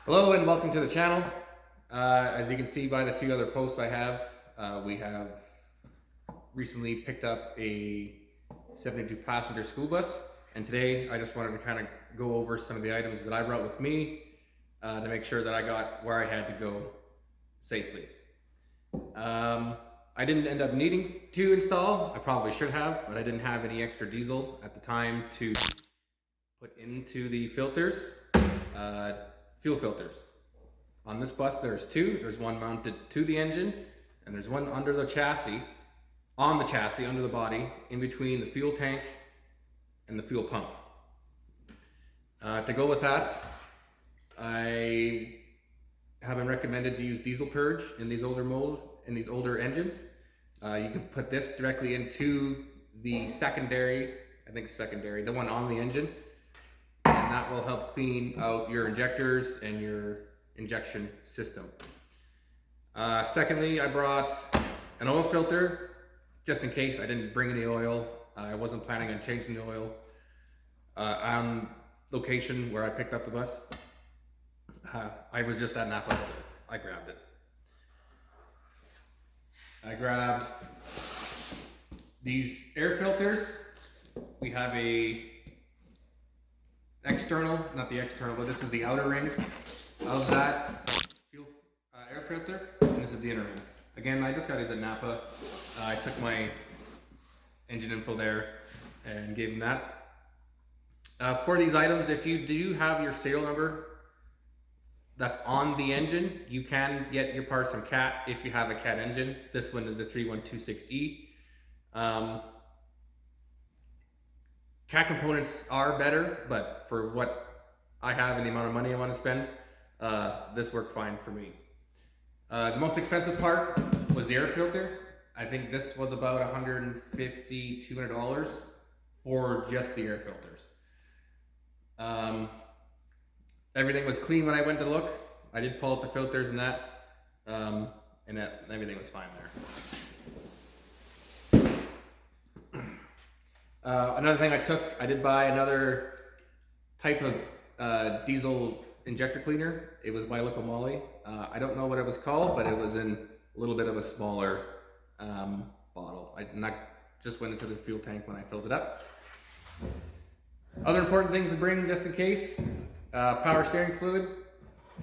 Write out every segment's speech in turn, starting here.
Hello and welcome to the channel. As you can see by the few other posts I have, we have recently picked up a 72 passenger school bus, and today I just wanted to kind of go over some of the items that I brought with me to make sure that I got where I had to go safely. I didn't end up needing to install. I probably should have, but I didn't have any extra diesel at the time to put into the filters. Fuel filters. On this bus there's two. There's one mounted to the engine and there's one under the chassis, on the chassis, under the body, in between the fuel tank and the fuel pump. To go with that, I have been recommended to use diesel purge in these older engines. You can put this directly into the secondary, the one on the engine, and that will help clean out your injectors and your injection system. Secondly, I brought an oil filter just in case I didn't bring any oil. I wasn't planning on changing the oil on location where I picked up the bus. I was just at Napa, so I grabbed it. I grabbed these air filters. We have a external, not the external, but this is the outer ring of that fuel air filter, and this is the inner ring. Again, I just got these at Napa. I took my engine info there and gave them that. For these items, if you do have your serial number that's on the engine, you can get your parts from CAT if you have a CAT engine. This one is a 3126E. CAT components are better, but for what I have and the amount of money I want to spend, this worked fine for me. The most expensive part was the air filter. I think this was about $150, $200 for just the air filters. Everything was clean when I went to look. I did pull up the filters and everything was fine there. Another thing I did buy another type of diesel injector cleaner. It was by Liquid Moly. I don't know what it was called, but it was in a little bit of a smaller bottle. I just went into the fuel tank when I filled it up. Other important things to bring just in case: power steering fluid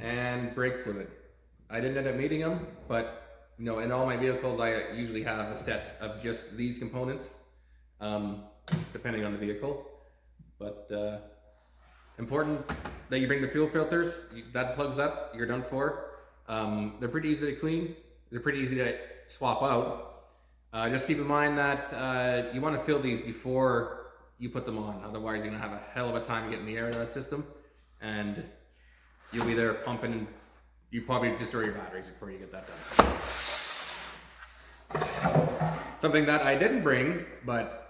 and brake fluid. I didn't end up needing them, but in all my vehicles I usually have a set of just these components. Depending on the vehicle, but important that you bring the fuel filters. That plugs up, you're done for. They're pretty easy to clean. They're pretty easy to swap out. Just keep in mind that you want to fill these before you put them on. Otherwise, you're gonna have a hell of a time getting the air out of that system, and you'll be there pumping, and you probably destroy your batteries before you get that done. Something that I didn't bring, but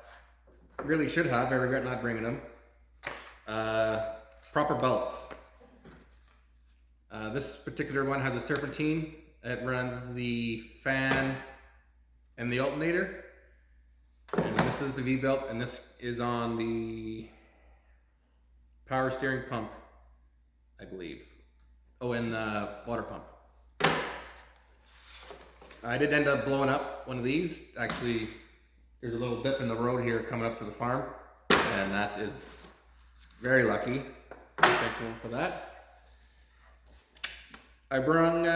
really should have, I regret not bringing them. Proper belts. This particular one has a serpentine. It runs the fan and the alternator. And this is the V-belt, and this is on the power steering pump, I believe. Oh, and the water pump. I did end up blowing up one of these. Actually, there's a little dip in the road here coming up to the farm, and that is very lucky. I'm thankful for that. I brung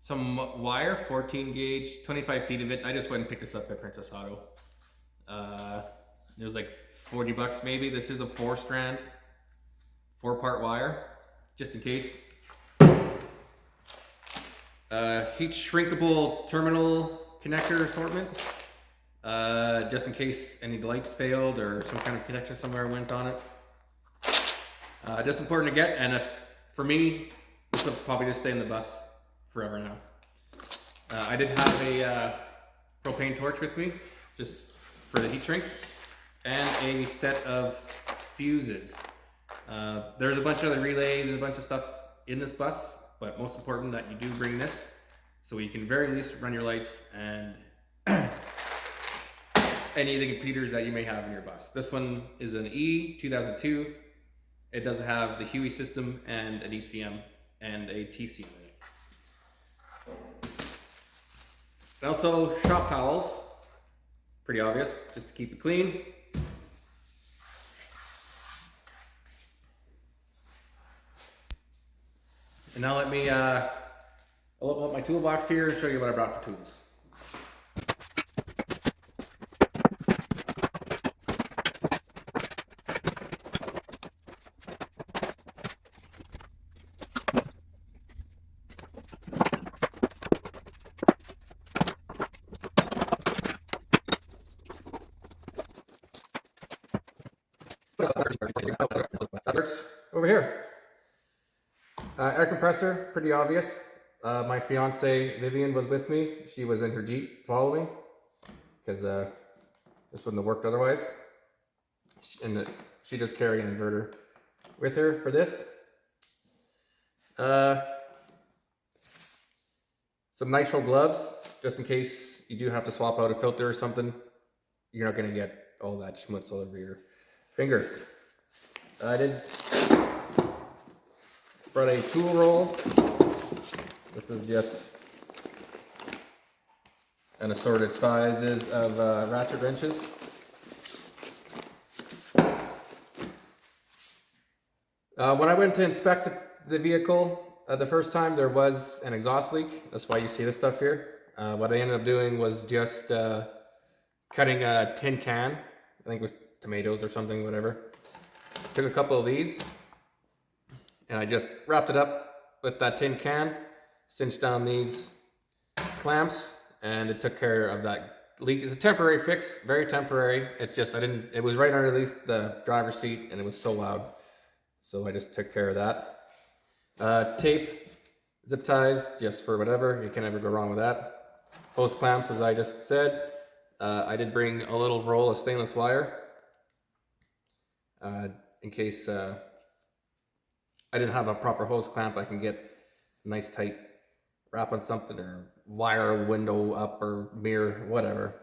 some wire, 14 gauge, 25 feet of it. I just went and picked this up at Princess Auto. It was like 40 bucks maybe. This is a 4-strand, 4-part wire, just in case. Heat shrinkable terminal connector assortment, just in case any lights failed or some kind of connection somewhere went on it. Just important to get, and for me, this will probably just stay in the bus forever now. I did have a propane torch with me, just for the heat shrink, and a set of fuses. There's a bunch of other relays and a bunch of stuff in this bus, but most important that you do bring this, so you can very least run your lights and any of the computers that you may have in your bus. This one is an E 2002 It does have the Huey system and an ECM and a TCM in it. And also shop towels, pretty obvious, just to keep it clean. And now let me I'll open up my toolbox here and show you what I brought for tools. Over here. Air compressor, pretty obvious. My fiance Vivian was with me. She was in her Jeep following because this wouldn't have worked otherwise. And she does carry an inverter with her for this. Some nitrile gloves, just in case you do have to swap out a filter or something. You're not going to get all that schmutz all over your fingers. I did brought a tool roll. This is just an assorted sizes of ratchet wrenches. When I went to inspect the vehicle the first time, there was an exhaust leak. That's why you see this stuff here. What I ended up doing was just cutting a tin can. I think it was tomatoes or something, whatever. Took a couple of these and I just wrapped it up with that tin can, cinched down these clamps, and it took care of that leak. It's a temporary fix, very temporary. It's just, it was right underneath the driver's seat and it was so loud. So I just took care of that. Tape, zip ties, just for whatever. You can never go wrong with that. Hose clamps, as I just said. I did bring a little roll of stainless wire in case I didn't have a proper hose clamp. I can get a nice tight wrap on something or wire a window up or mirror, whatever.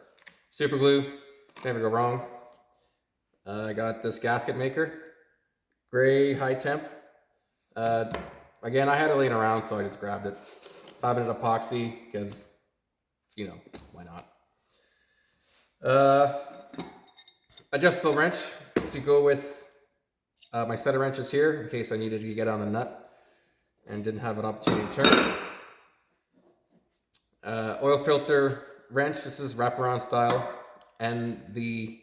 Super glue, never go wrong. I got this gasket maker, gray high temp. Again, I had it laying around, so I just grabbed it. 5-minute epoxy, because, you know, why not? Adjustable wrench to go with my set of wrenches here, in case I needed to get on the nut and didn't have an opportunity to turn. Oil filter wrench, this is wraparound style, and the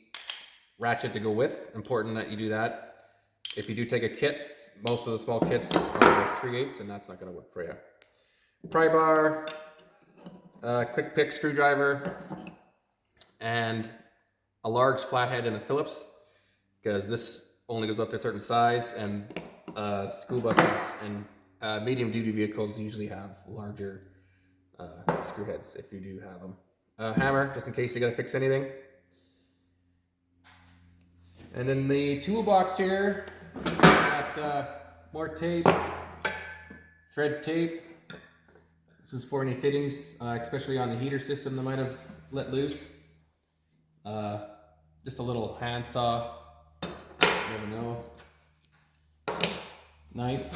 ratchet to go with. Important that you do that. If you do take a kit, most of the small kits are 3/8, and that's not going to work for you. Pry bar, quick pick screwdriver, and a large flathead in a Phillips, because this only goes up to a certain size, and school buses and medium duty vehicles usually have larger screw heads if you do have them. Hammer, just in case you got to fix anything. And in the toolbox here, got more tape, thread tape. This is for any fittings, especially on the heater system that might have let loose. Just a little hand saw, you never know. Knife.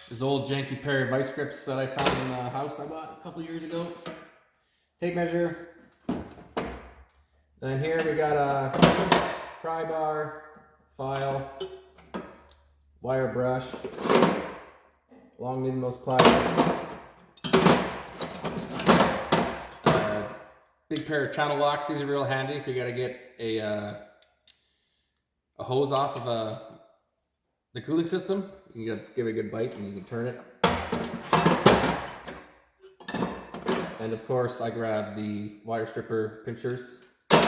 This old janky pair of vice grips that I found in the house I bought a couple years ago. Tape measure. Then here we got a pry bar, file, wire brush, long needle nose pliers, big pair of channel locks. These are real handy if you got to get a hose off of the cooling system. You can give it a good bite and you can turn it. And of course, I grabbed the wire stripper pinchers. Go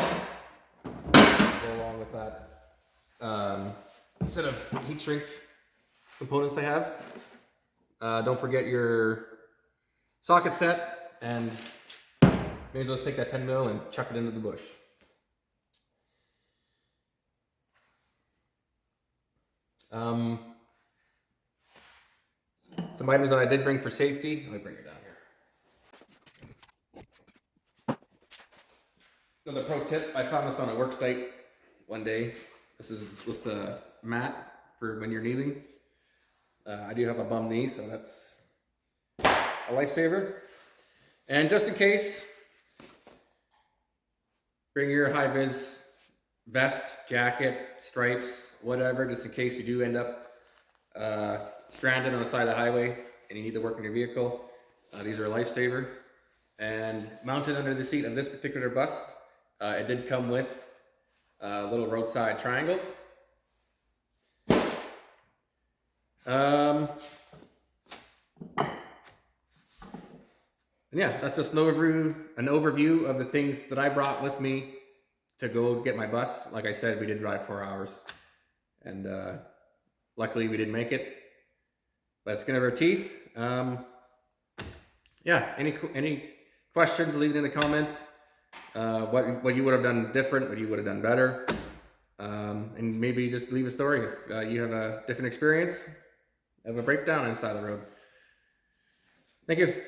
along with that set of heat shrink components I have. Don't forget your socket set, and may as well just take that 10 mil and chuck it into the bush. Some items that I did bring for safety. Let me bring it down here. Another pro tip, I found this on a work site one day. This is just a mat for when you're kneeling. I do have a bum knee, so that's a lifesaver. And just in case, bring your high-vis vest, jacket, stripes, whatever, just in case you do end up stranded on the side of the highway and you need to work in your vehicle. These are a lifesaver. And mounted under the seat of this particular bus, it did come with little roadside triangles. And yeah, that's just an overview of the things that I brought with me to go get my bus. Like I said, we did drive 4 hours, and luckily we didn't make it. But skin of our teeth. Yeah, any questions? Leave it in the comments. What you would have done different, what you would have done better, and maybe just leave a story if you have a different experience of a breakdown on the side of the road. Thank you.